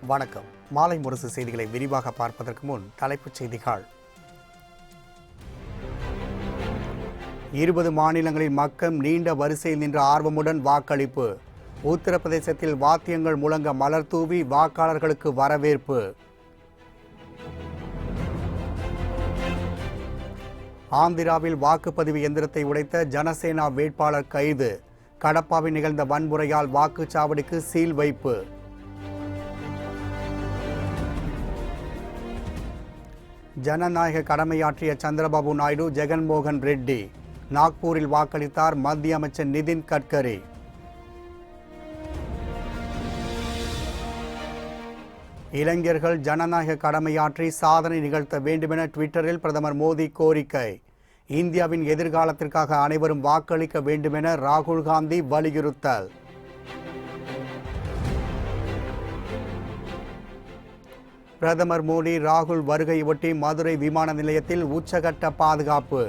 வணக்கம். மாலை முரசு செய்திகளை விரிவாக பார்ப்பதற்கு முன் தலைப்புச் செய்திகள். 20 மாநிலங்களில் மக்கள் நீண்ட வரிசையில் நின்ற ஆர்வமுடன் வாக்களிப்பு. உத்தரப்பிரதேசத்தில் வாத்தியங்கள் முழங்க மலர் தூவி வாக்காளர்களுக்கு வரவேற்பு. ஆந்திராவில் வாக்குப்பதிவு எந்திரத்தை உடைத்த ஜனசேனா வேட்பாளர் கைது. கடப்பாவில் நிகழ்ந்த வன்முறையால் வாக்குச்சாவடிக்கு சீல் வைப்பு. ஜனநாயக கடமையாற்றிய சந்திரபாபு நாயுடு ஜெகன்மோகன் ரெட்டி. நாக்பூரில் வாக்களித்தார் மத்திய அமைச்சர் நிதின் கட்கரி. இளைஞர்கள் ஜனநாயக கடமையாற்றி சாதனை நிகழ்த்த வேண்டுமென ட்விட்டரில் பிரதமர் மோடி கோரிக்கை. இந்தியாவின் எதிர்காலத்திற்காக அனைவரும் வாக்களிக்க வேண்டுமென ராகுல் காந்தி வலியுறுத்தல். பிரதமர் மோடி ராகுல் வருகையொட்டி மதுரை விமான நிலையத்தில் உச்சகட்ட பாதுகாப்பு.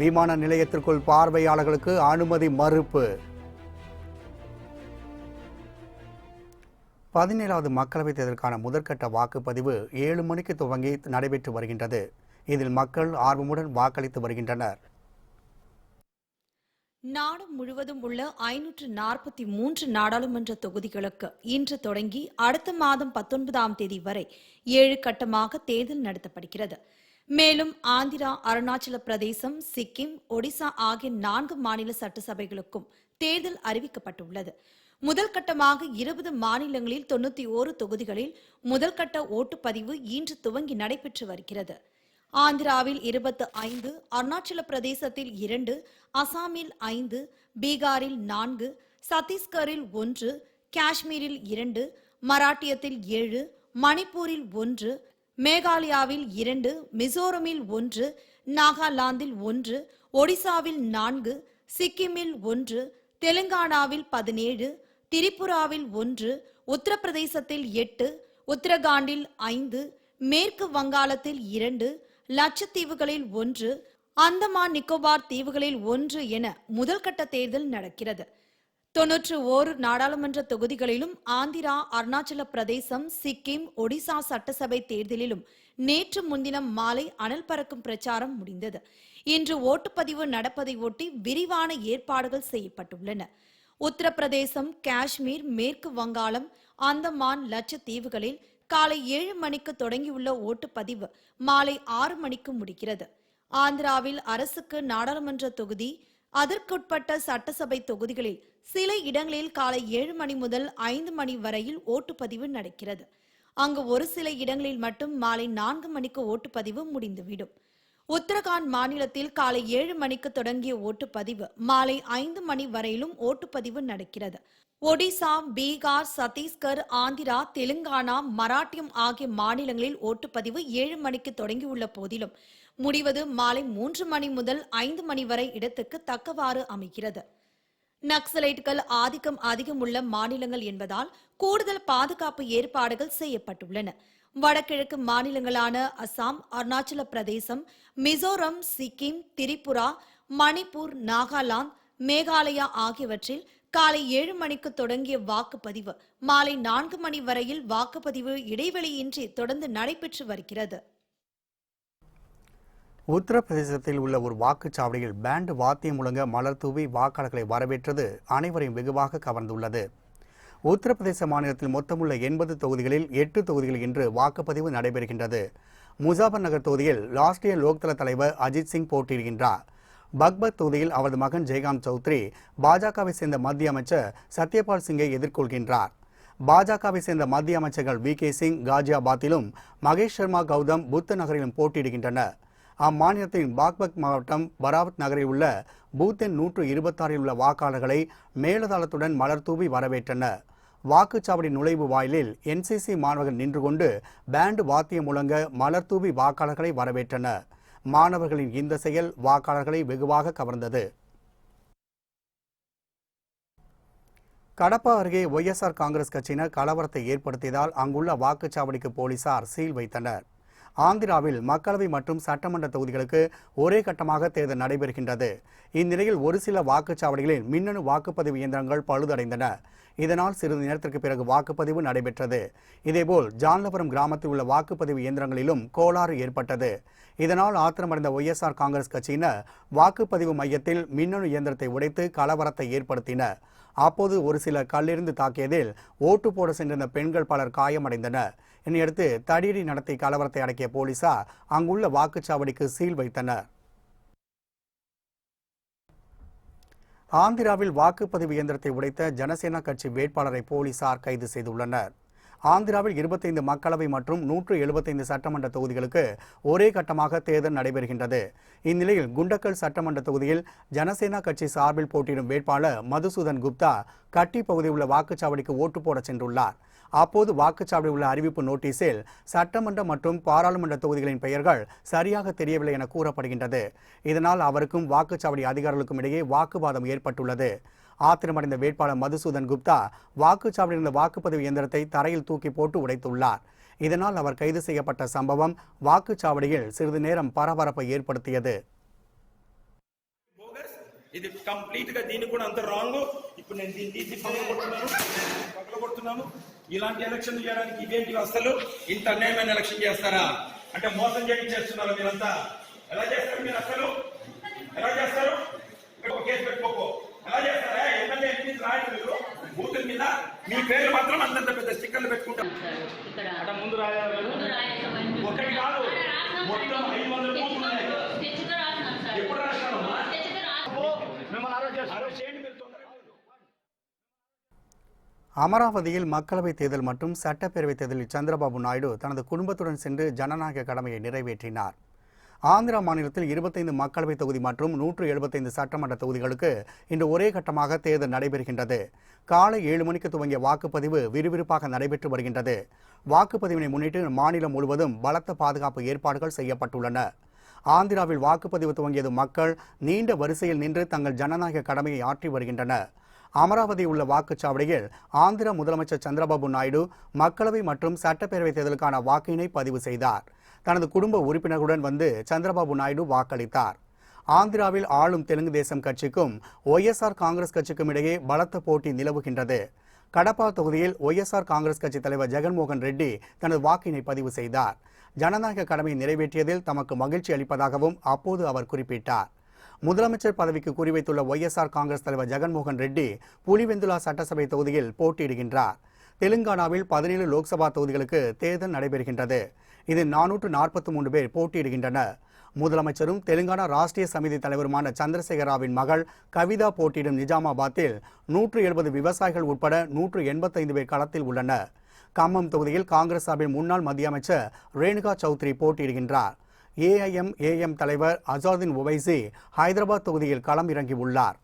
விமான நிலையத்திற்குள் பார்வையாளர்களுக்கு அனுமதி மறுப்பு. 17வது மக்களவைத் தேர்தலுக்கான முதற்கட்ட வாக்குப்பதிவு 7 மணிக்கு துவங்கி நடைபெற்று வருகின்றது. இதில் மக்கள் ஆர்வமுடன் வாக்களித்து வருகின்றனர். நாடு முழுவதும் உள்ள 543 நாடாளுமன்ற தொகுதிகளுக்கு இன்று தொடங்கி அடுத்த மாதம் 19ஆம் தேதி வரை 7 கட்டமாக தேர்தல் நடத்தப்படுகிறது. மேலும் ஆந்திரா, அருணாச்சல பிரதேசம், சிக்கிம், ஒடிசா ஆகிய 4 மாநில சட்டசபைகளுக்கும் தேர்தல் அறிவிக்கப்பட்டுள்ளது. முதல் கட்டமாக 20 மாநிலங்களில் 91 தொகுதிகளில் முதல்கட்ட ஓட்டுப்பதிவு இன்று துவங்கி நடைபெற்று வருகிறது. ஆந்திராவில் 25, அருணாச்சல பிரதேசத்தில் 2, அசாமில் 5, பீகாரில் 4, சத்தீஸ்கரில் 1, காஷ்மீரில் 2, மராட்டியத்தில் 7, மணிப்பூரில் 1, மேகாலயாவில் 2, மிசோரமில் 1, நாகாலாந்தில் 1, ஒடிசாவில் 4, சிக்கிமில் 1, தெலுங்கானாவில் 17, திரிபுராவில் 1, உத்தரப்பிரதேசத்தில் 8, உத்தரகாண்டில் 5, மேற்கு வங்காளத்தில் 2, லட்சத்தீவுகளில் 1, அந்தமான் நிக்கோபார் தீவுகளில் 1 என முதல்கட்ட தேர்தல் நடக்கிறது. 91 நாடாளுமன்ற தொகுதிகளிலும் ஆந்திரா, அருணாச்சல பிரதேசம், சிக்கிம், ஒடிசா சட்டசபை தேர்தலிலும் நேற்று முன்தினம் மாலை அனல் பறக்கும் பிரச்சாரம் முடிந்தது. இன்று ஓட்டுப்பதிவு நடப்பதை ஒட்டி விரிவான ஏற்பாடுகள் செய்யப்பட்டுள்ளன. உத்தரப்பிரதேசம், காஷ்மீர், மேற்கு வங்காளம், அந்தமான், லட்சத்தீவுகளில் காலை 7 மணிக்கு தொடங்கியுள்ள ஓட்டுப்பதிவு மாலை 6 மணிக்கு முடிகிறது. ஆந்திராவில் அரசுக்கு நாடாளுமன்ற தொகுதி, அதற்குட்பட்ட சட்டசபை தொகுதிகளில் சில இடங்களில் காலை 7 மணி முதல் 5 மணி வரையில் ஓட்டுப்பதிவு நடக்கிறது. அங்கு ஒரு சில இடங்களில் மட்டும் மாலை 4 மணிக்கு ஓட்டுப்பதிவு முடிந்துவிடும். உத்தரகாண்ட் மாநிலத்தில் காலை 7 மணிக்கு தொடங்கிய ஓட்டுப்பதிவு மாலை 5 மணி வரையிலும் ஓட்டுப்பதிவு நடக்கிறது. ஒடிசா, பீகார், சத்தீஸ்கர், ஆந்திரா, தெலுங்கானா, மராட்டியம் ஆகிய மாநிலங்களில் ஓட்டுப்பதிவு 7 மணிக்கு தொடங்கியுள்ள போதிலும் முடிவது மாலை 3 மணி முதல் 5 மணி வரை இடத்துக்கு தக்கவாறு அமைகிறது. நக்சலைட்டுகள் ஆதிக்கம் அதிகம் உள்ள மாநிலங்கள் என்பதால் கூடுதல் பாதுகாப்பு ஏற்பாடுகள் செய்யப்பட்டுள்ளன. வடகிழக்கு மாநிலங்களான அசாம், அருணாச்சல பிரதேசம், மிசோரம், சிக்கிம், திரிபுரா, மணிப்பூர், நாகாலாந்து, மேகாலயா ஆகியவற்றில் காலை 7 மணிக்கு தொடங்கிய வாக்குப்பதிவு மாலை 4 மணி வரையில் வாக்குப்பதிவு இடைவெளியின்றி தொடர்ந்து நடைபெற்று வருகிறது. உத்தரப்பிரதேசத்தில் உள்ள ஒரு வாக்குச்சாவடியில் பேண்ட் வாத்தியம் முழங்க மலர் தூவி வாக்காளர்களை வரவேற்றது அனைவரையும் வெகுவாக கவர்ந்துள்ளது. உத்தரப்பிரதேச மாநிலத்தில் மொத்தமுள்ள 80 தொகுதிகளில் 8 தொகுதிகளில் இன்று வாக்குப்பதிவு நடைபெறுகின்றது. முசாபர் நகர் தொகுதியில் ராஷ்டிரிய லோக்தள தலைவர் அஜித் சிங் போட்டியிடுகின்றார். பக்பத் தொகுதியில் அவரது மகன் ஜெய்காந்த் சௌத்ரி பாஜகவை சேர்ந்த மத்திய அமைச்சர் சத்யபால் சிங்கை எதிர்கொள்கின்றார். பாஜகவை சேர்ந்த மத்திய அமைச்சர்கள் வி.கே. சிங் காஜியாபாத்திலும், மகேஷ் சர்மா கௌதம் புத்த நகரிலும் போட்டியிடுகின்றனர். அம்மாநிலத்தின் பாக்பத் மாவட்டம் பராவத் நகரில் உள்ள பூத் எண் 126 உள்ள வாக்காளர்களை மேலதாளத்துடன் மலர் தூவி வரவேற்றனர். வாக்குச்சாவடி நுழைவு வாயிலில் என்சிசி மாணவர்கள் நின்று கொண்டு பேண்ட் வாத்தியம் முழங்க மலர் தூவி வாக்காளர்களை வரவேற்றனர். மாணவர்களின் இந்த செயல் வாக்காளர்களை வெகுவாக கவர்ந்தது. கடப்பா அருகே ஒய்எஸ்ஆர் காங்கிரஸ் கட்சியினர் கலவரத்தை ஏற்படுத்தியதால் அங்குள்ள வாக்குச்சாவடிக்கு போலீசார் சீல் வைத்தனர். ஆந்திராவில் மக்களவை மற்றும் சட்டமன்ற தொகுதிகளுக்கு ஒரே கட்டமாக தேர்தல் நடைபெறுகின்றது. இந்நிலையில் ஒரு சில வாக்குச்சாவடிகளில் மின்னணு வாக்குப்பதிவு இயந்திரங்கள் பழுதடைந்தன. இதனால் சிறிது நேரத்திற்கு பிறகு வாக்குப்பதிவு நடைபெற்றது. இதேபோல் ஜான்லபுரம் கிராமத்தில் உள்ள வாக்குப்பதிவு இயந்திரங்களிலும் கோளாறு ஏற்பட்டது. இதனால் ஆத்திரமடைந்த ஒய்எஸ்ஆர் காங்கிரஸ் கட்சியினர் வாக்குப்பதிவு மையத்தில் மின்னணு இயந்திரத்தை உடைத்து கலவரத்தை ஏற்படுத்தினர். அப்போது ஒரு சிலர் கல்லெறிந்து தாக்கியதில் ஓட்டு போட சென்றிருந்த பெண்கள் பலர் காயமடைந்தனர். இதனையடுத்து தடியடி நடத்தி கலவரத்தை அடக்கிய போலீசார் அங்குள்ள வாக்குச்சாவடிக்கு சீல் வைத்தனர். ஆந்திராவில் வாக்குப்பதிவு இயந்திரத்தை உடைத்த ஜனசேனா கட்சி வேட்பாளரை போலீசார் கைது செய்துள்ளனர். ஆந்திராவில் 25 மக்களவை மற்றும் 175 சட்டமன்ற தொகுதிகளுக்கு ஒரே கட்டமாக தேர்தல் நடைபெறுகின்றது. இந்நிலையில் குண்டக்கல் சட்டமன்ற தொகுதியில் ஜனசேனா கட்சி சார்பில் போட்டியிடும் வேட்பாளர் மதுசூதன் குப்தா கட்டி பகுதியில் உள்ள வாக்குச்சாவடிக்கு ஓட்டு போட சென்றுள்ளார். அப்போது வாக்குச்சாவடியில் உள்ள அறிவிப்பு நோட்டீஸில் சட்டமன்ற மற்றும் பாராளுமன்ற தொகுதிகளின் பெயர்கள் சரியாக தெரியவில்லை என கூறப்படுகின்றது. இதனால் அவருக்கும் வாக்குச்சாவடி அதிகாரிகளுக்கும் இடையே வாக்குவாதம் ஏற்பட்டுள்ளது. ஆத்திரமடைந்த வேட்பாளர் மதுசூதன் குப்தா வாக்குச்சாவடியில் இருந்த வாக்குப்பதிவு இயந்திரத்தை தரையில் தூக்கி போட்டு உடைத்துள்ளார். இதனால் அவர் கைது செய்யப்பட்ட சம்பவம் வாக்குச்சாவடியில் சிறிது நேரம் பரபரப்பை ஏற்படுத்தியது. ఇది కంప్లీట్ గా దీనికి కూడా అంత రాంగ్. ఇప్పుడు నేను దీన్ని తీసి పగలగొడుతున్నాను. ఇలాంటి ఎలక్షన్ చేయడానికి ఇదేంటి అసలు? ఇంత అన్యాయమైన ఎలక్షన్ చేస్తారా? అంటే మోసం చేస్తున్నారు మీరంతా. ఎలా చేస్తారు మీరు? అసలు ఎలా చేస్తారు? కేసు పెట్టుకోకో ఎలా చేస్తారా? ఎమ్మెల్యే ఎంపీస్ రాయడం మీరు బూతుల మీద మీ పేరు మాత్రం అంతంత పెద్ద స్టిక్కర్లు పెట్టుకుంటారు. అక్కడ ముందు రాయాలి. ఒకటి కాదు, మొత్తం 500 బూతులు ఉన్నాయి. ఎప్పుడు రాసినారమ్మా? அமராவதியில் மக்களவைத் தேர்தல் மற்றும் சட்டப்பேரவைத் தேர்தலில் சந்திரபாபு நாயுடு தனது குடும்பத்துடன் சென்று ஜனநாயக கடமையை நிறைவேற்றினார். ஆந்திரா மாநிலத்தில் 25 மக்களவைத் தொகுதி மற்றும் 175 சட்டமன்ற தொகுதிகளுக்கு இன்று ஒரே கட்டமாக தேர்தல் நடைபெறுகின்றது. காலை 7 மணிக்கு துவங்கிய வாக்குப்பதிவு விறுவிறுப்பாக நடைபெற்று வருகின்றது. வாக்குப்பதிவினை முன்னிட்டு மாநிலம் முழுவதும் பலத்த பாதுகாப்பு ஏற்பாடுகள் செய்யப்பட்டுள்ளன. ஆந்திராவில் வாக்குப்பதிவு துவங்கியது மக்கள் நீண்ட வரிசையில் நின்று தங்கள் ஜனநாயக கடமையை ஆற்றி வருகின்றனர். அமராவதி உள்ள வாக்குச்சாவடியில் ஆந்திர முதலமைச்சர் சந்திரபாபு நாயுடு மக்களவை மற்றும் சட்டப்பேரவை தேர்தலுக்கான வாக்கினை பதிவு செய்தார். தனது குடும்ப உறுப்பினர்களுடன் வந்து சந்திரபாபு நாயுடு வாக்களித்தார். ஆந்திராவில் ஆளும் தெலுங்கு தேசம் கட்சிக்கும் ஒய்எஸ்ஆர் காங்கிரஸ் கட்சிக்கும் இடையே பலத்த போட்டி நிலவுகின்றது. கடப்பா தொகுதியில் ஒய்எஸ்ஆர் காங்கிரஸ் கட்சி தலைவர் ஜெகன்மோகன் ரெட்டி தனது வாக்கினை பதிவு செய்தார். ஜனநாயக கடமையை நிறைவேற்றியதில் தமக்கு மகிழ்ச்சி அளிப்பதாகவும் அப்போது அவர் குறிப்பிட்டார். முதலமைச்சர் பதவிக்கு குறிவைத்துள்ள ஒய்எஸ்ஆர் காங்கிரஸ் தலைவர் ஜெகன்மோகன் ரெட்டி புலிவெந்துலா சட்டசபை தொகுதியில் போட்டியிடுகின்றார். தெலுங்கானாவில் 17 லோக்சபா தொகுதிகளுக்கு தேர்தல் நடைபெறுகின்றது. இதில் 443 பேர் போட்டியிடுகின்றனர். முதலமைச்சரும் தெலுங்கானா ராஷ்டிரிய சமிதி தலைவருமான சந்திரசேகராவின் மகள் கவிதா போட்டியிடும் நிஜாமாபாத்தில் 170 விவசாயிகள் உட்பட 185 பேர் களத்தில் உள்ளனர். கம்மம் தொகுதியில் காங்கிரஸ் சார்பில் முன்னாள் மத்திய அமைச்சர் ரேணுகா சௌத்ரி போட்டியிடுகின்றார். ஏஐஎம்ஏஎம் தலைவர் அசாதுதீன் ஒவைசி ஹைதராபாத் தொகுதியில் களம் இறங்கியுள்ளார்.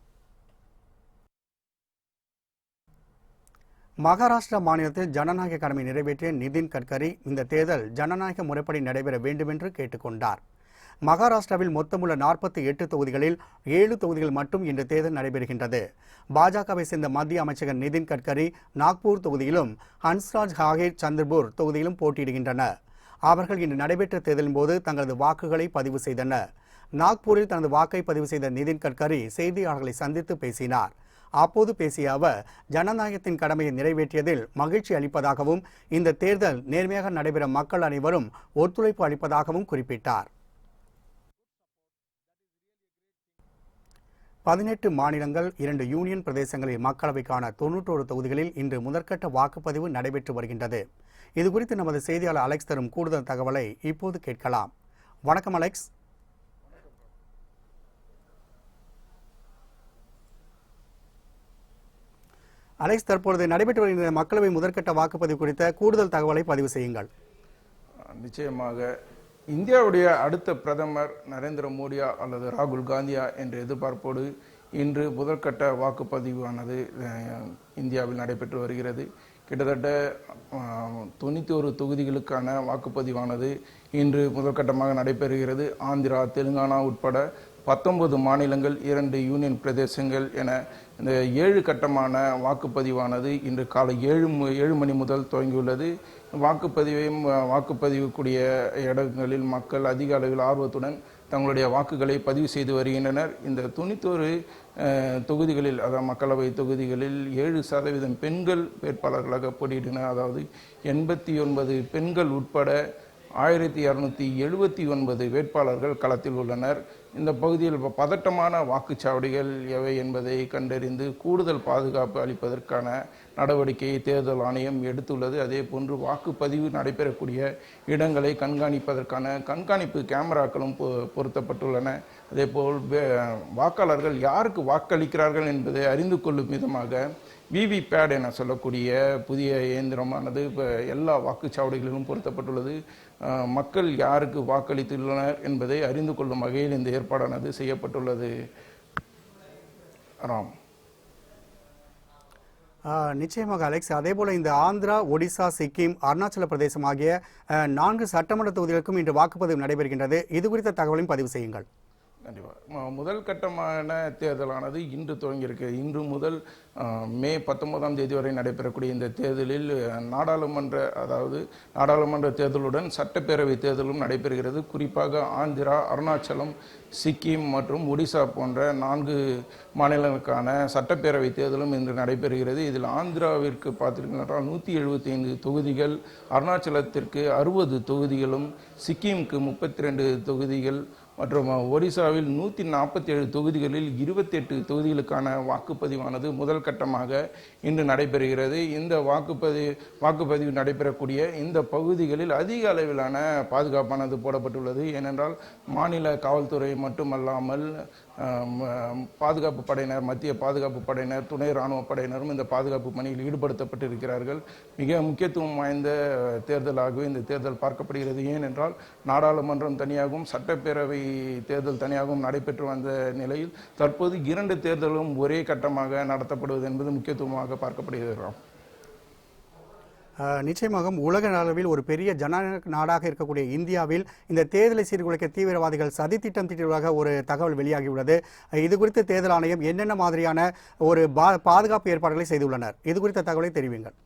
மகாராஷ்டிரா மாநிலத்தில் ஜனநாயக கடமை நிறைவேற்றிய நிதின் கட்கரி இந்த தேர்தல் ஜனநாயக முறைப்படி நடைபெற வேண்டும் என்று கேட்டுக்கொண்டார். மகாராஷ்டிராவில் மொத்தமுள்ள 48 தொகுதிகளில் 7 தொகுதிகள் மட்டும் இன்று தேர்தல் நடைபெறுகின்றது. பாஜகவை சேர்ந்த மத்திய அமைச்சர் நிதின் கட்கரி நாக்பூர் தொகுதியிலும் ஹன்ஸ்ராஜ் ஹாகிர் சந்திரபூர் தொகுதியிலும் போட்டியிடுகின்றனர். அவர்கள் இன்று நடைபெற்ற தேர்தலின் போது தங்களது வாக்குகளை பதிவு செய்தனர். நாக்பூரில் தனது வாக்கை பதிவு செய்த நிதின் கட்கரி செய்தியாளர்களை சந்தித்து பேசினார். அப்போது பேசிய அவர் ஜனநாயகத்தின் கடமையை நிறைவேற்றியதில் மகிழ்ச்சி அளிப்பதாகவும் இந்த தேர்தல் நேர்மையாக நடைபெற மக்கள் அனைவரும் ஒத்துழைப்பு அளிப்பதாகவும் குறிப்பிட்டார். 18 மாநிலங்கள் 2 யூனியன் பிரதேசங்களில் மக்களவைக்கான 91 தொகுதிகளில் இன்று முதற்கட்ட வாக்குப்பதிவு நடைபெற்று வருகின்றது. இதுகுறித்து நமது செய்தியாளர் அலெக்ஸ் தரும் கூடுதல் தகவலை இப்போது கேட்கலாம். வணக்கம் அலெக்ஸ். அலெக்ஸ், தற்பொழுது நடைபெற்று வருகின்ற மக்களவை முதற்கட்ட வாக்குப்பதிவு குறித்த கூடுதல் தகவலை பதிவு செய்யுங்கள். நிச்சயமாக இந்தியாவுடைய அடுத்த பிரதமர் நரேந்திர மோடியா அல்லது ராகுல் காந்தியா என்ற எதிர்பார்ப்போடு இன்று முதற்கட்ட வாக்குப்பதிவானது இந்தியாவில் நடைபெற்று வருகிறது. கிட்டத்தட்ட 91 தொகுதிகளுக்கான வாக்குப்பதிவானது இன்று முதற்கட்டமாக நடைபெறுகிறது. ஆந்திரா, தெலுங்கானா உட்பட 19 மாநிலங்கள், 2 யூனியன் பிரதேசங்கள் என இந்த 7 கட்டமான வாக்குப்பதிவானது இன்று காலை 7 மணி முதல் துவங்கியுள்ளது. வாக்குப்பதிவுக்குரிய இடங்களில் மக்கள் அதிக அளவில் ஆர்வத்துடன் தங்களுடைய வாக்குகளை பதிவு செய்து வருகின்றனர். இந்த 91 தொகுதிகளில், அதாவது மக்களவை தொகுதிகளில் 7% பெண்கள் வேட்பாளர்களாக போட்டியிட்டனர். அதாவது 89 பெண்கள் உட்பட 1279 வேட்பாளர்கள் களத்தில் உள்ளனர். இந்த பகுதியில் பதட்டமான வாக்குச்சாவடிகள் எவை என்பதை கண்டறிந்து கூடுதல் பாதுகாப்பு அளிப்பதற்கான நடவடிக்கையை தேர்தல் ஆணையம் எடுத்துள்ளது. அதே போன்று வாக்குப்பதிவு நடைபெறக்கூடிய இடங்களை கண்காணிப்பதற்கான கண்காணிப்பு கேமராக்களும் பொருத்தப்பட்டுள்ளன. அதேபோல் வாக்காளர்கள் யாருக்கு வாக்களிக்கிறார்கள் என்பதை அறிந்து கொள்ளும் விதமாக விவிபேட் என சொல்லக்கூடிய புதிய இயந்திரமானது எல்லா வாக்குச்சாவடிகளிலும் பொருத்தப்பட்டுள்ளது. மக்கள் யாருக்கு வாக்களித்துள்ளனர் என்பதை அறிந்து கொள்ளும் வகையில் இந்த ஏற்பாடானது செய்யப்பட்டுள்ளது. ராம். நிச்சயமாக அலெக்ஸ், அதே போல இந்த ஆந்திரா, ஒடிசா, சிக்கிம், அருணாச்சல பிரதேசம் ஆகிய 4 சட்டமன்ற தொகுதிகளுக்கும் இன்று வாக்குப்பதிவு நடைபெறுகின்றது. இது குறித்த தகவலையும் பதிவு செய்யுங்கள். கண்டிப்பாக. முதல் கட்டமான தேர்தலானது இன்று துவங்கியிருக்கு. இன்று முதல் மே 19ஆம் தேதி வரை நடைபெறக்கூடிய இந்த தேர்தலில் நாடாளுமன்ற தேர்தலுடன் சட்டப்பேரவை தேர்தலும் நடைபெறுகிறது. குறிப்பாக ஆந்திரா, அருணாச்சலம், சிக்கிம் மற்றும் ஒடிசா போன்ற 4 மாநிலங்களுக்கான சட்டப்பேரவை தேர்தலும் இன்று நடைபெறுகிறது. இதில் ஆந்திராவிற்கு பார்த்தீங்கன்னா 175 தொகுதிகள், அருணாச்சலத்திற்கு 60 தொகுதிகளும், சிக்கிமுக்கு 32 தொகுதிகள் மற்றும் ஒடிசாவில் 147 தொகுதிகளில் 28 தொகுதிகளுக்கான வாக்குப்பதிவானது முதல் கட்டமாக இன்று நடைபெறுகிறது. இந்த வாக்குப்பதிவு நடைபெறக்கூடிய இந்த பகுதிகளில் அதிக அளவிலான பாதுகாப்பானது போடப்பட்டுள்ளது. ஏனென்றால் மாநில காவல்துறை மட்டுமல்லாமல் பாதுகாப்பு படையினர், மத்திய பாதுகாப்பு படையினர், துணை இராணுவ படையினரும் இந்த பாதுகாப்பு பணியில் ஈடுபடுத்தப்பட்டிருக்கிறார்கள். மிக முக்கியத்துவம் வாய்ந்த தேர்தலாகவே இந்த தேர்தல் பார்க்கப்படுகிறது. ஏனென்றால் நாடாளுமன்றம் தனியாகவும் சட்டப்பேரவை தேர்தல் தனியாகவும் நடைபெற்று வந்த நிலையில் தற்போது 2 தேர்தலும் ஒரே கட்டமாக நடத்தப்படுவது என்பது முக்கியத்துவமாக பார்க்கப்படுகிறது. நிச்சயமாக உலக அளவில் ஒரு பெரிய ஜனநாயக நாடாக இருக்கக்கூடிய இந்தியாவில் இந்த தேர்தலை சீர்குலைக்க தீவிரவாதிகள் சதித்திட்டம் தீட்டுவதாக ஒரு தகவல் வெளியாகியுள்ளது. இது குறித்து தேர்தல் ஆணையம் என்னென்ன மாதிரியான ஒரு பாதுகாப்பு ஏற்பாடுகளை செய்துள்ளனர்? இது குறித்த தகவலை தெரிவிங்கள்.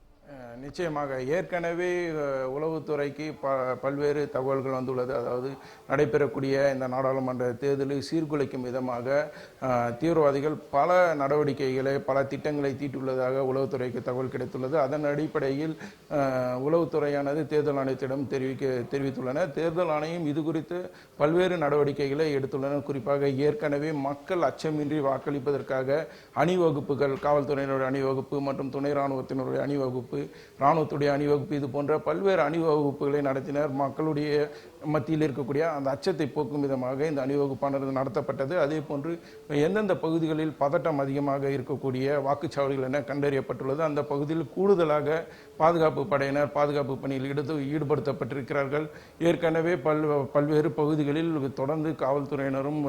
நிச்சயமாக ஏற்கனவே உளவுத்துறைக்கு பல்வேறு தகவல்கள் வந்துள்ளது. அதாவது நடைபெறக்கூடிய இந்த நாடாளுமன்ற தேர்தலை சீர்குலைக்கும் விதமாக தீவிரவாதிகள் பல நடவடிக்கைகளை, பல திட்டங்களை தீட்டுள்ளதாக உளவுத்துறைக்கு தகவல் கிடைத்துள்ளது. அதன் அடிப்படையில் உளவுத்துறையானது தேர்தல் ஆணையத்திடம் தெரிவித்துள்ளனர். தேர்தல் ஆணையம் இது குறித்து பல்வேறு நடவடிக்கைகளை எடுத்துள்ளனர். குறிப்பாக ஏற்கனவே மக்கள் அச்சமின்றி வாக்களிப்பதற்காக அணிவகுப்புகள், காவல்துறையினுடைய அணிவகுப்பு மற்றும் துணை இராணுவத்தினுடைய அணிவகுப்பு, இராணுவத்துடைய அணிவகுப்பு, இது போன்ற பல்வேறு அணிவகுப்புகளை நடத்தினர். மக்களுடைய மத்தியில் இருக்கக்கூடிய அந்த அச்சத்தை போக்கும் விதமாக இந்த அணிவகுப்பானது நடத்தப்பட்டது. அதே போன்று எந்தெந்த பகுதிகளில் பதட்டம் அதிகமாக இருக்கக்கூடிய வாக்குச்சாவடிகள் என கண்டறியப்பட்டுள்ளது. அந்த பகுதியில் கூடுதலாக பாதுகாப்பு படையினர் பாதுகாப்பு பணியில் ஈடுபடுத்தப்பட்டிருக்கிறார்கள். ஏற்கனவே பல்வேறு பகுதிகளில் தொடர்ந்து காவல்துறையினரும்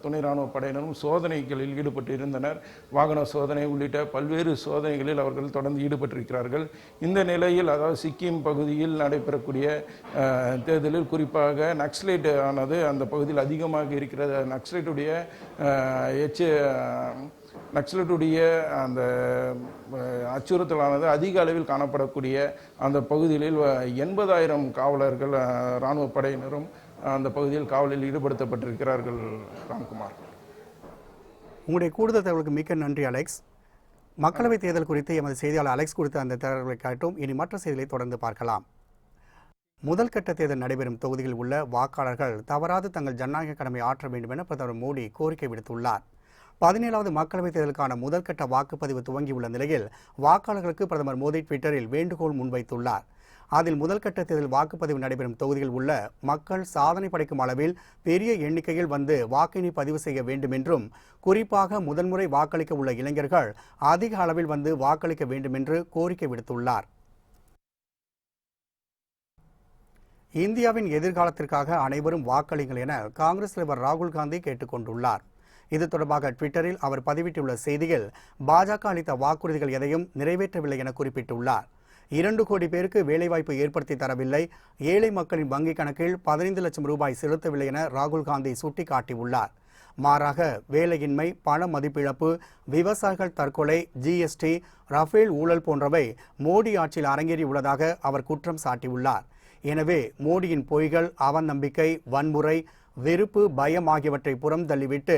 துணை இராணுவ படையினரும் சோதனைகளில் ஈடுபட்டு இருந்தனர். வாகன சோதனை உள்ளிட்ட பல்வேறு சோதனைகளில் அவர்கள் தொடர்ந்து ஈடுபட்டிருக்கிறார்கள். இந்த நிலையில், அதாவது சிக்கிம் பகுதியில் நடைபெறக்கூடிய தேர்தலில் குறிப்பாக நக்சலைட் ஆனது அந்த பகுதியில் அதிகமாக இருக்கிறது. நக்சலைட்டுடைய அந்த அச்சுறுத்தலானது அதிக அளவில் காணப்படக்கூடிய அந்த பகுதிகளில் 80,000 காவலர்கள், இராணுவ படையினரும் அந்த பகுதியில் காவலில் ஈடுபடுத்தப்பட்டிருக்கிறார்கள். ராம்குமார், உங்களுடைய கூடுதல் தகவலுக்கு மிக்க நன்றி அலெக்ஸ். மக்களவைத் தேர்தல் குறித்து எமது செய்தியாளர் அலெக்ஸ் கொடுத்த அந்த தகவல்களை காட்டும். இனி மற்ற செய்திகளை தொடர்ந்து பார்க்கலாம். முதல் கட்ட தேர்தல் நடைபெறும் தொகுதியில் உள்ள வாக்காளர்கள் தவறாது தங்கள் ஜனநாயக கடமை ஆற்ற வேண்டும் என பிரதமர் மோடி கோரிக்கை விடுத்துள்ளார். 17வது மக்களவைத் தேர்தலுக்கான முதற்கட்ட வாக்குப்பதிவு துவங்கியுள்ள நிலையில் வாக்காளர்களுக்கு பிரதமர் மோடி ட்விட்டரில் வேண்டுகோள் முன்வைத்துள்ளார். அதில் முதல்கட்ட தேர்தல் வாக்குப்பதிவு நடைபெறும் தொகுதியில் உள்ள மக்கள் சாதனை படைக்கும் அளவில் பெரிய எண்ணிக்கையில் வந்து வாக்கினை பதிவு செய்ய வேண்டும் என்றும், குறிப்பாக முதன்முறை வாக்களிக்க உள்ள இளைஞர்கள் அதிக அளவில் வந்து வாக்களிக்க வேண்டும் என்று கோரிக்கை விடுத்துள்ளார். இந்தியாவின் எதிர்காலத்திற்காக அனைவரும் வாக்களிங்கள் என காங்கிரஸ் தலைவர் ராகுல் காந்தி கேட்டுக்கொண்டுள்ளார். இது தொடர்பாக ட்விட்டரில் அவர் பதிவிட்டுள்ள செய்தியில், பாஜக அளித்த வாக்குறுதிகள் எதையும் நிறைவேற்றவில்லை என குறிப்பிட்டுள்ளார். 2 கோடி பேருக்கு வேலைவாய்ப்பு ஏற்படுத்தி தரவில்லை, ஏழை மக்களின் வங்கிக் கணக்கில் 15 லட்சம் ரூபாய் செலுத்தவில்லை என ராகுல் காந்தி சுட்டிக்காட்டியுள்ளார். மாறாக வேலையின்மை, பண மதிப்பிழப்பு, விவசாயிகள் தற்கொலை, ஜிஎஸ்டி, ரஃபேல் ஊழல் போன்றவை மோடி ஆட்சியில் அரங்கேறியுள்ளதாக அவர் குற்றம் சாட்டியுள்ளார். எனவே மோடியின் பொய்கள், அவநம்பிக்கை, வன்முறை, வெறுப்பு, பயம் ஆகியவற்றை புறம் தள்ளிவிட்டு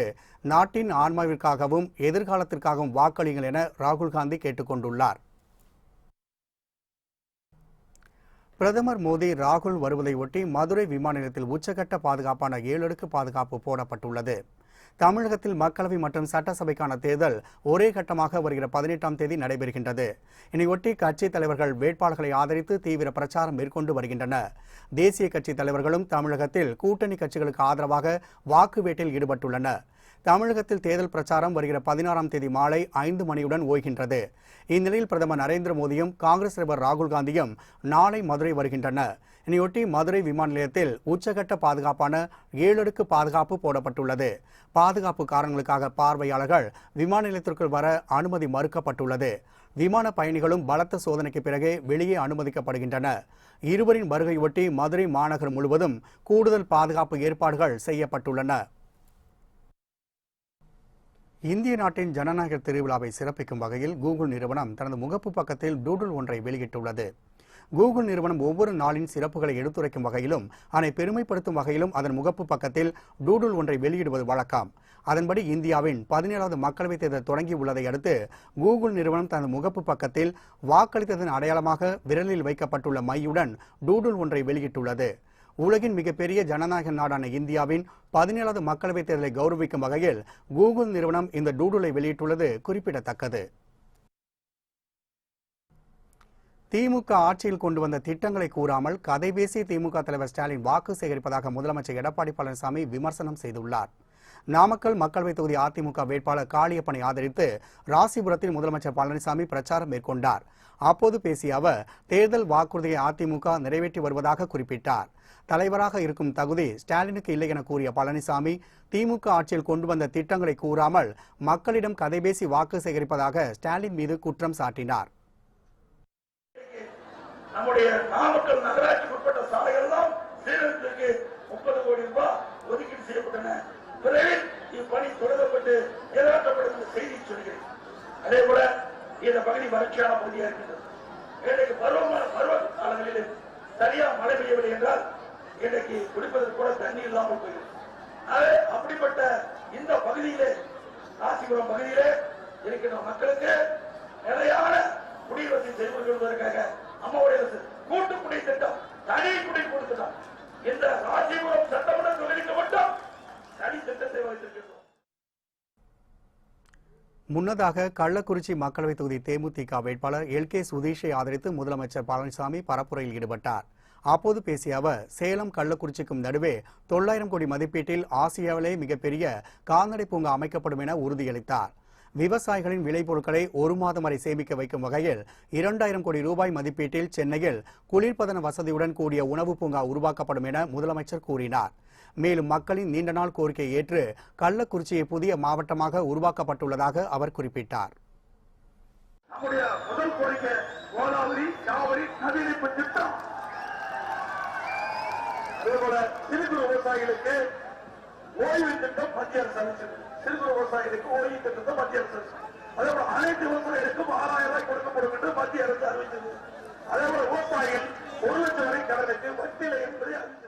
நாட்டின் ஆன்மாவிற்காகவும் எதிர்காலத்திற்காகவும் வாக்களியுங்கள் என ராகுல் காந்தி கேட்டுக்கொண்டுள்ளார். பிரதமர் மோடி ராகுல் வருவதை ஒட்டி மதுரை விமான நிலையத்தில் உச்சகட்ட பாதுகாப்பான 7 அடுக்கு பாதுகாப்பு போடப்பட்டுள்ளது. தமிழகத்தில் மக்களவை மற்றும் சட்டசபைக்கான தேர்தல் ஒரே கட்டமாக வருகிற 18ஆம் தேதி நடைபெறுகின்றது. இதனையொட்டி கட்சித் தலைவர்கள் வேட்பாளர்களை ஆதரித்து தீவிர பிரச்சாரம் மேற்கொண்டு வருகின்றனர். தேசிய கட்சித் தலைவர்களும் தமிழகத்தில் கூட்டணி கட்சிகளுக்கு ஆதரவாக வாக்கு வேட்டையில் ஈடுபட்டுள்ளனர். தமிழகத்தில் தேர்தல் பிரச்சாரம் வருகிற 16ஆம் தேதி மாலை 5 மணியுடன் ஓய்கின்றது. இந்நிலையில் பிரதமர் நரேந்திர மோடியும் காங்கிரஸ் தலைவர் ராகுல் காந்தியும் நாளை மதுரை வருகின்றனர். இதனையொட்டி மதுரை விமான நிலையத்தில் உச்சகட்ட பாதுகாப்பான 7 அடுக்கு பாதுகாப்பு போடப்பட்டுள்ளது. பாதுகாப்பு காரணங்களுக்காக பார்வையாளர்கள் விமான நிலையத்திற்குள் வர அனுமதி மறுக்கப்பட்டுள்ளது. விமான பயணிகளும் பலத்த சோதனைக்கு பிறகே வெளியே அனுமதிக்கப்படுகின்றனர். இருவரின் வருகையொட்டி மதுரை மாநகர் முழுவதும் கூடுதல் பாதுகாப்பு ஏற்பாடுகள் செய்யப்பட்டுள்ளன. இந்திய நாட்டின் ஜனநாயக திருவிழாவை சிறப்பிக்கும் வகையில் கூகுள் நிறுவனம் தனது முகப்பு பக்கத்தில் டூடுல் ஒன்றை வெளியிட்டுள்ளது. கூகுள் நிறுவனம் ஒவ்வொரு நாளின் சிறப்புகளை எடுத்துரைக்கும் வகையிலும் அதனை பெருமைப்படுத்தும் வகையிலும் அதன் முகப்பு பக்கத்தில் டூடுல் ஒன்றை வெளியிடுவது வழக்கம். அதன்படி இந்தியாவின் 17வது மக்களவைத் தேர்தல் தொடங்கியுள்ளதை அடுத்து கூகுள் நிறுவனம் தனது முகப்பு பக்கத்தில் வாக்களித்ததன் அடையாளமாக விரலில் வைக்கப்பட்டுள்ள மையுடன் டூடுல் ஒன்றை வெளியிட்டுள்ளது. உலகின் மிகப்பெரிய ஜனநாயக நாடான இந்தியாவின் 17வது மக்களவைத் தேர்தலை கௌரவிக்கும் வகையில் கூகுள் நிறுவனம் இந்த டூடுலை வெளியிட்டுள்ளது குறிப்பிடத்தக்கது. திமுக ஆட்சியில் கொண்டு வந்த திட்டங்களை கூறாமல் கதை பேசி திமுக தலைவர் ஸ்டாலின் வாக்கு சேகரிப்பதாக முதலமைச்சர் எடப்பாடி பழனிசாமி விமர்சனம் செய்துள்ளார். நாமக்கல் மக்களவைத் தொகுதி அதிமுக வேட்பாளர் காளியப்பனை ஆதரித்து ராசிபுரத்தில் முதலமைச்சர் பழனிசாமி பிரச்சாரம் மேற்கொண்டார். அப்போது பேசிய அவர் தேர்தல் வாக்குறுதியை அதிமுக நிறைவேற்றி வருவதாக குறிப்பிட்டார். தலைவராக இருக்கும் தகுதி ஸ்டாலினுக்கு இல்லை என கூறிய பழனிசாமி திமுக ஆட்சியில் கொண்டு வந்த திட்டங்களை கூறாமல் மக்களிடம் கதை பேசி வாக்கு சேகரிப்பதாக ஸ்டாலின் மீது குற்றம் சாட்டினார். நம்முடைய நாமக்கல் நகராட்சிக்கு உட்பட்ட சாலைகள் எல்லாம் சீரமைப்பிற்கு 30 கோடி ரூபாய் ஒதுக்கீடு செய்யப்பட்டன. விரைவில் இப்பணி தொடங்கப்பட்டு நிறைவேற்றப்படும் என்ற செய்தி சொல்கிறேன். அதே போல இந்த பகுதி வறட்சியான பகுதியாக இருக்கின்றது. இன்றைக்கு பருவ காலங்களில் சரியா மழை பெய்யவில்லை என்றால் இன்றைக்கு குடிப்பதற்கு கூட தண்ணீர் இல்லாமல் போகிறது. அப்படிப்பட்ட இந்த பகுதியிலே ராசிபுரம் பகுதியிலே இருக்கின்ற மக்களுக்கு நிலையான குடிவசதி செய்து கொள்வதற்காக அம்மாவுடைய கூட்டு குடி திட்டம், தனி குடி திட்டம் இந்த ராசிபுரம் சட்டமன்ற தொகுதிக்கு மட்டும் தனி திட்டத்தை வைத்திருக்கிறோம். முன்னதாக கள்ளக்குறிச்சி மக்களவைத் தொகுதி தேமுதிக வேட்பாளர் எல்.கே. சுதீஷை ஆதரித்து முதலமைச்சர் பழனிசாமி பரப்புரையில் ஈடுபட்டார். அப்போது பேசிய அவர் சேலம் கள்ளக்குறிச்சிக்கும் நடுவே 900 கோடி மதிப்பீட்டில் ஆசியாவிலே மிகப்பெரிய கால்நடை பூங்கா அமைக்கப்படும் என உறுதியளித்தார். விவசாயிகளின் விளைபொருட்களை 1 மாதம் வரை சேமிக்க வைக்கும் வகையில் 2000 கோடி ரூபாய் மதிப்பீட்டில் சென்னையில் குளிர்பதன வசதியுடன் கூடிய உணவு பூங்கா உருவாக்கப்படும் என முதலமைச்சர் கூறினார். மேலும் மக்களின் நீண்ட நாள் கோரிக்கையை ஏற்று கள்ளக்குறிச்சியை புதிய மாவட்டமாக உருவாக்கப்பட்டுள்ளதாக அவர் குறிப்பிட்டார். முதல் கோரிக்கை கோதாவரி காவிரி நதிநீர்ப்பு திட்டம். அதேபோல சிறு குறு விவசாயிகளுக்கு ஓய்வு திட்டம் மத்திய அரசு அறிவிச்சது. சிறு குறு விவசாயிகளுக்கு ஓய்வு திட்டத்தை மத்திய அரசு அதேபோல அனைத்து விவசாயிகளுக்கும் 6000 ரூபாய் கொடுக்கப்படும் என்று மத்திய அரசு அறிவித்தது. அதேபோல விவசாயிகள் 1 லட்சம் வரை கடனுக்கு வட்டிலை என்பதை அறிவித்தது.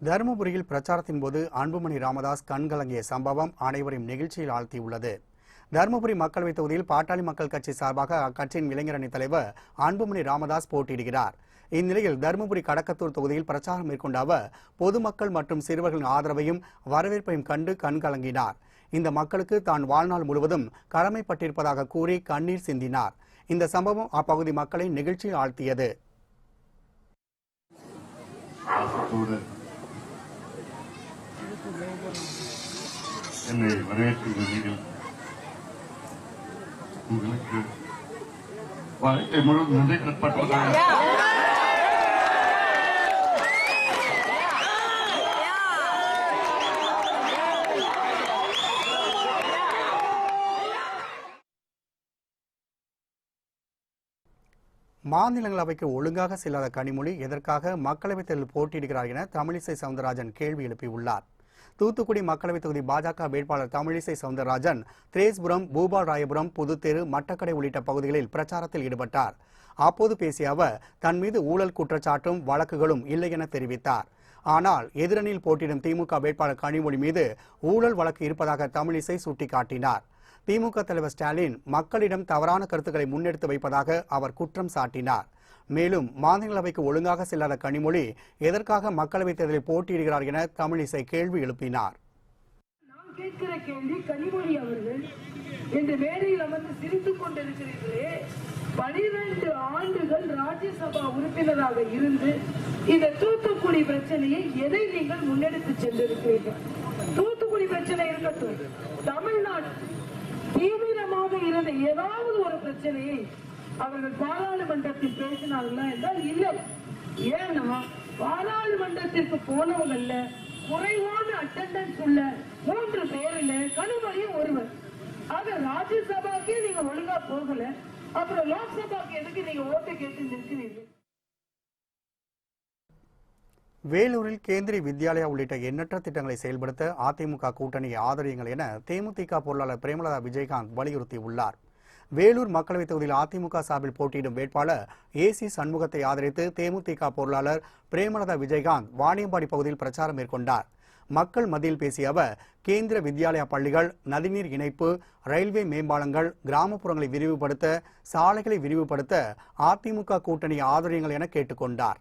தருமபுரியில் பிரச்சாரத்தின் போது அன்புமணி ராமதாஸ் கண்கலங்கிய சம்பவம் அனைவரையும் நெகிழ்ச்சியில் ஆழ்த்தியுள்ளது. தருமபுரி மக்களவைத் தொகுதியில் பாட்டாளி மக்கள் கட்சி சார்பாக அக்கட்சியின் இளைஞரணி தலைவர் அன்புமணி ராமதாஸ் போட்டியிடுகிறார். இந்நிலையில் தருமபுரி கடக்கத்தூர் தொகுதியில் பிரச்சாரம் மேற்கொண்ட அவர் பொதுமக்கள் மற்றும் சிறுவர்களின் ஆதரவையும் வரவேற்பையும் கண்டு கண்கலங்கினார். இந்த மக்களுக்கு தான் வாழ்நாள் முழுவதும் கடமைப்பட்டிருப்பதாக கூறி கண்ணீர் சிந்தினார். இந்த சம்பவம் அப்பகுதி மக்களை நெகிழ்ச்சியில் ஆழ்த்தியது. என்னை வரவேற்கிறீர்கள். உங்களுக்கு வாழ்க்கை முழுவதும் நன்றி கடன்பட்டதாக மாநிலங்களவைக்கு ஒழுங்காக செல்லாத கனிமொழி எதற்காக மக்களவைத் தேர்தலில் போட்டியிடுகிறார் என தமிழிசை சவுந்தரராஜன் கேள்வி எழுப்பியுள்ளார். தூத்துக்குடி மக்களவைத் தொகுதி பாஜக வேட்பாளர் தமிழிசை சவுந்தரராஜன் திரேஸ்புரம், பூபால் ராயபுரம், புதுத்தேரு, மட்டக்கடை உள்ளிட்ட பகுதிகளில் பிரச்சாரத்தில் ஈடுபட்டார். அப்போது பேசிய அவர் தன் மீது ஊழல் குற்றச்சாட்டும் வழக்குகளும் இல்லை என தெரிவித்தார். ஆனால் எதிரணியில் போட்டியிடும் திமுக வேட்பாளர் கனிமொழி மீது ஊழல் வழக்கு இருப்பதாக தமிழிசை சுட்டிக்காட்டினார். திமுக தலைவர் ஸ்டாலின் மக்களிடம் தவறான கருத்துக்களை முன்னெடுத்து வைப்பதாக அவர் குற்றம் சாட்டினார். மேலும் மாநிலங்களவைக்கு ஒழுங்காக செல்லாத கனிமொழி எதற்காக மக்களவைத் தேர்தலில் போட்டியிடுகிறார் என தமிழிசை கேள்வி எழுப்பினார். நான் கேட்கிற கேள்வி, கனிமொழி அவர்கள் இந்த மேடையில் அமர்ந்து சிரித்துக் கொண்டிருக்கிறீர்களே, 12 ஆண்டுகள் ராஜ்யசபா உறுப்பினராக இருந்து இந்த தூத்துக்குடி பிரச்சனையை எதை நீங்கள் முன்னெடுத்து சென்றிருக்கிறீர்கள்? தூத்துக்குடி பிரச்சனை இருக்கட்டும், தமிழ்நாடு தீவிரமாக இருந்த ஏதாவது ஒரு பிரச்சனையை அவர்கள் பாராளுமன்றத்தில் பேசினார்களா என்றால் இல்லை. ஏன்னா பாராளுமன்றத்திற்கு போனவங்கல்ல குறைவான அட்டெண்டன்ஸ் உள்ள 3 பேர்ல கனிமொழியும் ஒருவர். ஆக ராஜ்யசபாக்கே நீங்க ஒழுங்கா போகல, அப்புறம் லோக்சபாக்கு எதுக்கு நீங்க ஓட்டு கேட்டு நிற்கிறீர்கள்? வேலூரில் கேந்திரிய வித்யாலயா உள்ளிட்ட எண்ணற்ற திட்டங்களை செயல்படுத்த அதிமுக கூட்டணியை ஆதரியுங்கள் என தேமுதிக பொருளாளர் பிரேமலதா விஜயகாந்த் வலியுறுத்தியுள்ளார். வேலூர் மக்களவைத் தொகுதியில் அதிமுக சார்பில் போட்டியிடும் வேட்பாளர் ஏசி சண்முகத்தை ஆதரித்து தேமுதிக பொருளாளர் பிரேமலதா விஜயகாந்த் வாணியம்பாடி பகுதியில் பிரச்சாரம் மேற்கொண்டார். மக்கள் மத்தியில் பேசிய அவர் கேந்திர வித்யாலயா பள்ளிகள், நதிநீர் இணைப்பு, ரயில்வே மேம்பாலங்கள், கிராமப்புறங்களை விரிவுபடுத்த, சாலைகளை விரிவுபடுத்த அதிமுக கூட்டணியை ஆதரியுங்கள் என கேட்டுக்கொண்டார்.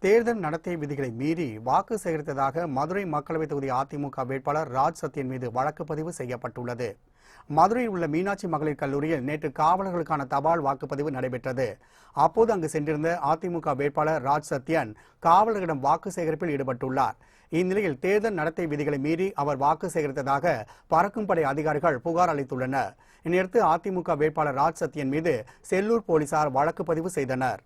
தேர்தல் நடத்தை விதிகளை மீறி வாக்கு சேகரித்ததாக மதுரை மக்களவைத் தொகுதி அதிமுக வேட்பாளர் ராஜ் சத்யன் மீது வழக்கு பதிவு செய்யப்பட்டுள்ளது. மதுரையில் உள்ள மீனாட்சி மகளிர் கல்லூரியில் நேற்று காவலர்களுக்கான தபால் வாக்குப்பதிவு நடைபெற்றது. அப்போது அங்கு சென்றிருந்த அதிமுக வேட்பாளர் ராஜ் சத்யன் காவலர்களிடம் வாக்கு சேகரிப்பில் ஈடுபட்டுள்ளார். இந்நிலையில் தேர்தல் நடத்தை விதிகளை மீறி அவர் வாக்கு சேகரித்ததாக பறக்கும் படை அதிகாரிகள் புகார் அளித்துள்ளனர். இதையடுத்து அதிமுக வேட்பாளர் ராஜ் சத்யன் மீது செல்லூர் போலீசார் வழக்கு பதிவு செய்தனர்.